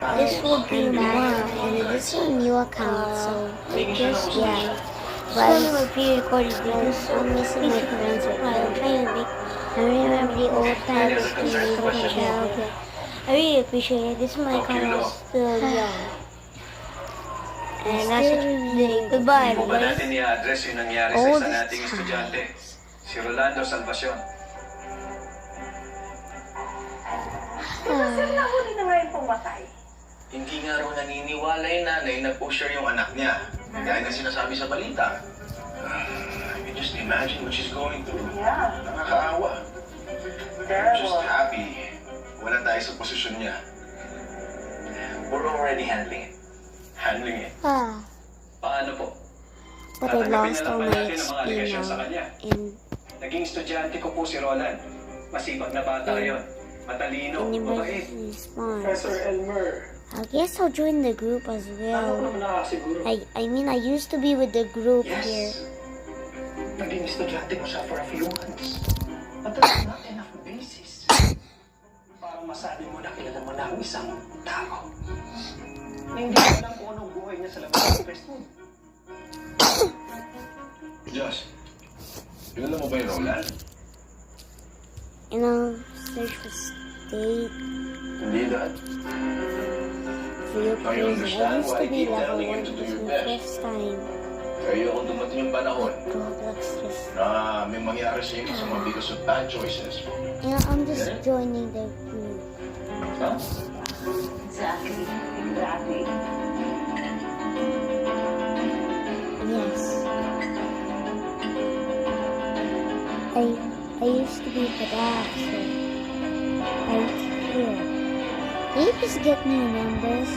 This will be back, and this is a new account, so just yeah. But I'm gonna pre-recorded because I'm missing my friends right now. I remember the old times when we were a child. I really appreciate it. This is my account still young. And that's it today. Goodbye, Hindi mo ba everybody. natin i-address yung nangyari sa isa nating estudyante, si Rolando Salvacion? Kasi nahuli na nga yung pumatay. Hindi nga raw naniniwala yung nanay na pusher yung anak niya. Gaya na sinasabi sa balita. I can just imagine what she's going through. Yeah. Nakakaawa. I'm just Terrible. happy. Wala tayo sa posisyon niya. We're already handling it. Handling it. Paano po? But I lost all my natin ang mga XP aligasyon sa now. kanya. And Naging estudyante ko po si Roland. Masipag na bata yon. Matalino, mabait. anybody response. Professor Elmer. I guess I'll join the group as Ano well. naman nakasiguro? I mean, I used to be with the group here. Yes. Naging estudyante mo siya for a few months. But that's not enough basis. Parang masabi mo na kilala mo na ang isang tao. Na hindi mo alam kung anong buhay niya sa labas ng fast food. Josh, kilala mo ba yung Roland? You know, search for state. Hindi, Dad. Video Now you crazy. I understand used why to I be keep level telling 1. you to do This is your my best. first time. Kaya kung dumating yung panahon Roblox just... na may mangyari sa iyo masama because of bad choices. You know, I'm just joining the group. Huh? Exactly. Exactly. Yes. I used to be for that, so... I'm here. Can you just get me numbers?